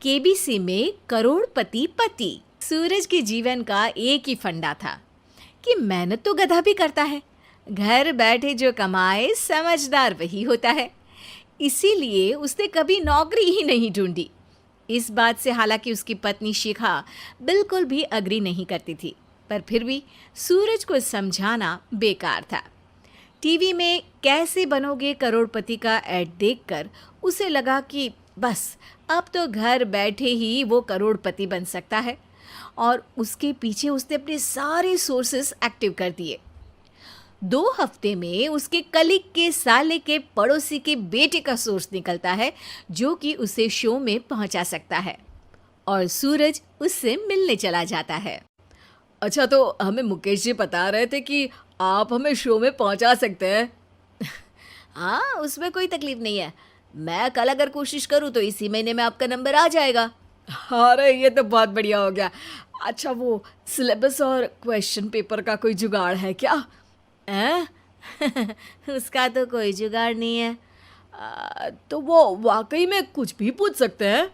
KBC में करोड़पति पति। सूरज के जीवन का एक ही फंडा था कि मेहनत तो गधा भी करता है, घर बैठे जो कमाए समझदार वही होता है। इसीलिए उसने कभी नौकरी ही नहीं ढूंढी। इस बात से हालांकि उसकी पत्नी शिखा बिल्कुल भी अग्री नहीं करती थी, पर फिर भी सूरज को समझाना बेकार था। टीवी में कैसे बनोगे करोड़पति का ऐड देखकर उसे लगा कि बस अब तो घर बैठे ही वो करोड़पति बन सकता है, और उसके पीछे उसने अपने सारे सोर्सेस एक्टिव कर दिए। 2 हफ्ते में उसके कलीग के साले के पड़ोसी के बेटे का सोर्स निकलता है जो कि उसे शो में पहुंचा सकता है, और सूरज उससे मिलने चला जाता है। अच्छा, तो हमें मुकेश जी बता रहे थे कि आप हमें शो में पहुंचा सकते हैं। हाँ, उसमें कोई तकलीफ नहीं है। मैं कल अगर कोशिश करूँ तो इसी महीने में आपका नंबर आ जाएगा। अरे ये तो बहुत बढ़िया हो गया। अच्छा, वो सिलेबस और क्वेश्चन पेपर का कोई जुगाड़ है क्या? उसका तो कोई जुगाड़ नहीं है। तो वो वाकई में कुछ भी पूछ सकते हैं?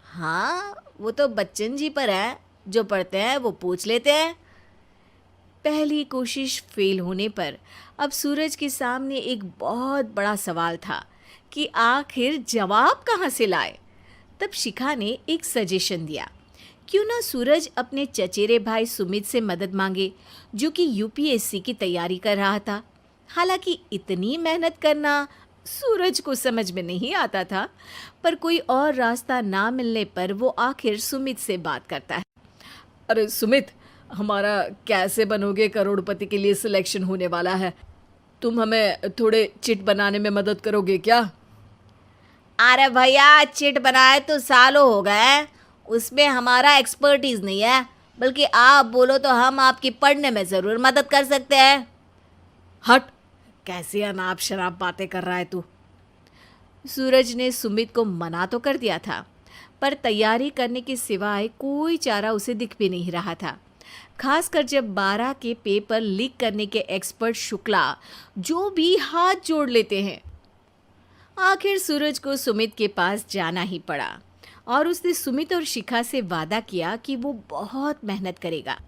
हाँ, वो तो बच्चन जी पर है, जो पढ़ते हैं वो पूछ लेते हैं। पहली कोशिश फेल होने पर अब सूरज के सामने एक बहुत बड़ा सवाल था कि आखिर जवाब कहाँ से लाए। तब शिखा ने एक सजेशन दिया, क्यों ना सूरज अपने चचेरे भाई सुमित से मदद मांगे, जो कि यूपीएससी की तैयारी कर रहा था। हालांकि इतनी मेहनत करना सूरज को समझ में नहीं आता था, पर कोई और रास्ता ना मिलने पर वो आखिर सुमित से बात करता है। अरे सुमित, हमारा कैसे बनोगे करोड़पति के लिए सिलेक्शन होने वाला है। तुम हमें थोड़े चिट बनाने में मदद करोगे क्या? अरे भैया, चिट बनाए तो सालों हो गए, उसमें हमारा एक्सपर्टीज नहीं है, बल्कि आप बोलो तो हम आपकी पढ़ने में ज़रूर मदद कर सकते हैं। हट, कैसी अनाप शराब बातें कर रहा है तू। सूरज ने सुमित को मना तो कर दिया था, पर तैयारी करने के सिवाय कोई चारा उसे दिख भी नहीं रहा था। खासकर जब 12 के पेपर लीक करने के एक्सपर्ट शुक्ला जो भी हाथ जोड़ लेते हैं। आखिर सूरज को सुमित के पास जाना ही पड़ा, और उसने सुमित और शिखा से वादा किया कि वो बहुत मेहनत करेगा।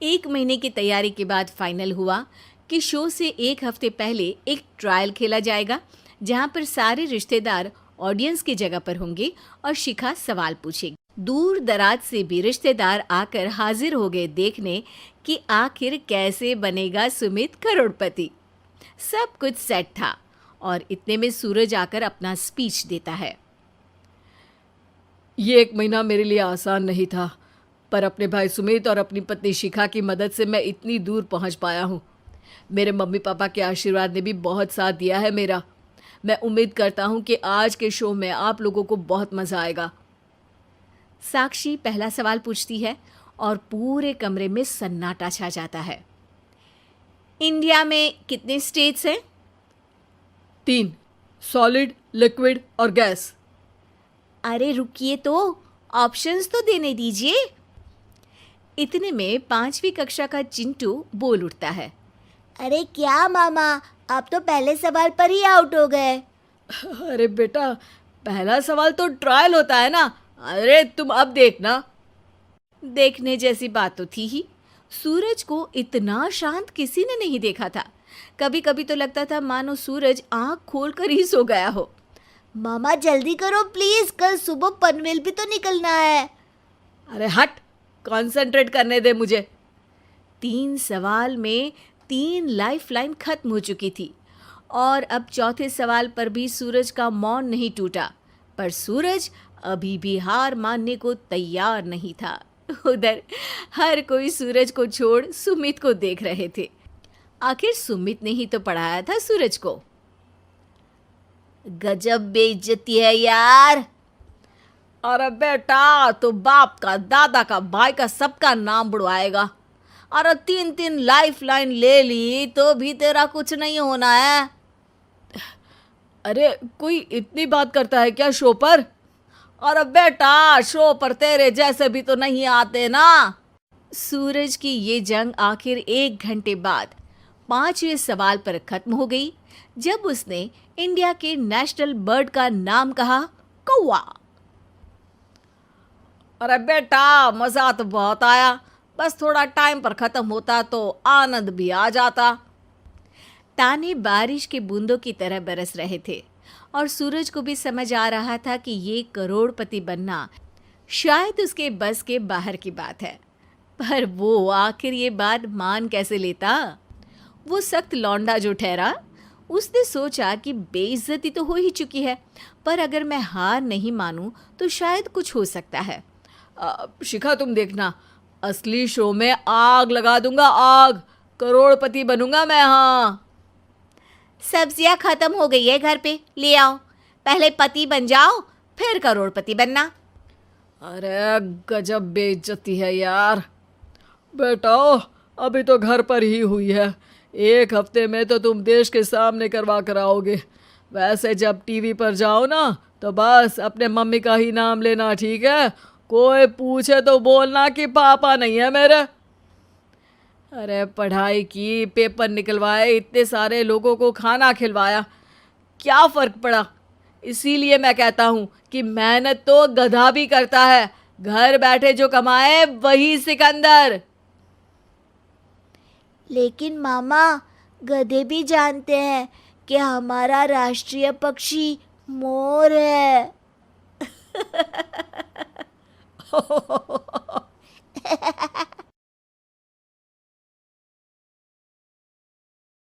1 महीने की तैयारी के बाद फाइनल हुआ कि शो से 1 हफ्ते पहले एक ट्रायल खेला जाएगा, जहां पर सारे रिश्तेदार ऑडियंस की जगह पर होंगे और शिखा सवाल पूछेगी। दूर दराज से भी रिश्तेदार आकर हाजिर हो गए देखने कि आखिर कैसे बनेगा सुमित करोड़पति। सब कुछ सेट था, और इतने में सूरज आकर अपना स्पीच देता है। ये 1 महीना मेरे लिए आसान नहीं था, पर अपने भाई सुमित और अपनी पत्नी शिखा की मदद से मैं इतनी दूर पहुंच पाया हूँ। मेरे मम्मी पापा के आशीर्वाद ने भी बहुत साथ दिया है मेरा। मैं उम्मीद करता हूँ कि आज के शो में आप लोगों को बहुत मज़ा आएगा। साक्षी पहला सवाल पूछती है और पूरे कमरे में सन्नाटा छा जाता है। इंडिया में कितने स्टेट्स हैं? 3, सॉलिड, लिक्विड और गैस। अरे रुकिए, तो ऑप्शंस तो देने दीजिए। इतने में 5वीं कक्षा का चिंटू बोल उठता है। अरे क्या मामा, आप तो पहले सवाल पर ही आउट हो गए। अरे बेटा, पहला सवाल तो ट्रायल होता है ना। अरे तुम अब देखना। देखने जैसी बात तो थी ही। सूरज को इतना शांत किसी ने नहीं देखा था। कभी कभी तो लगता था मानो सूरज आंख खोलकर ही सो गया हो। मामा जल्दी करो प्लीज, कल सुबह पनवेल भी तो निकलना है। अरे हट, कंसंट्रेट करने दे मुझे। 3 सवाल में 3 लाइफलाइन खत्म हो चुकी थी, और अब चौथे सवाल पर भी सूरज का मौन नहीं टूटा। पर सूरज अभी भी हार मानने को तैयार नहीं था। उधर हर कोई सूरज को छोड़ सुमित को देख रहे थे। आखिर सुमित ने ही तो पढ़ाया था सूरज को। गजब बेइज्जती है यार। अरे बेटा, तो बाप का, दादा का, भाई का, सबका नाम बुड़वाएगा। अरे 3 लाइफलाइन ले ली तो भी तेरा कुछ नहीं होना है। अरे कोई इतनी बात करता है क्या शो पर? अरे बेटा, शो पर तेरे जैसे भी तो नहीं आते ना। सूरज की ये जंग आखिर 1 घंटे बाद 5वें सवाल पर खत्म हो गई, जब उसने इंडिया के नेशनल बर्ड का नाम कहा, कौवा। अरे बेटा, मज़ा तो बहुत आया, बस थोड़ा टाइम पर ख़त्म होता तो आनंद भी आ जाता। ताने बारिश के बूंदों की तरह बरस रहे थे और सूरज को भी समझ आ रहा था कि ये करोड़पति बनना शायद उसके बस के बाहर की बात है। पर वो आखिर ये बात मान कैसे लेता? वो सख्त लौंडा जो ठहरा, उसने सोचा कि बेइज्जती तो हो ही चुकी है, पर अगर मैं हार नहीं मानूं तो शायद कुछ हो सकता है। शिखा, तुम देखना, असली शो में आग लगा दूंगा, आग। करोड़पति बनूंगा मैं। हाँ, सब्जियां खत्म हो गई है घर पे, ले आओ। पहले पति बन जाओ, फिर करोड़पति बनना। अरे गजब बेइज्जती है यार। बेटा, अभी तो घर पर ही हुई है, 1 हफ्ते में तो तुम देश के सामने करवा कर आओगे। वैसे जब टीवी पर जाओ ना तो बस अपने मम्मी का ही नाम लेना, ठीक है? कोई पूछे तो बोलना कि पापा नहीं है मेरे। अरे पढ़ाई की, पेपर निकलवाए, इतने सारे लोगों को खाना खिलवाया, क्या फ़र्क पड़ा? इसीलिए मैं कहता हूँ कि मेहनत तो गधा भी करता है, घर बैठे जो कमाए वही सिकंदर। लेकिन मामा, गधे भी जानते हैं कि हमारा राष्ट्रीय पक्षी मोर है।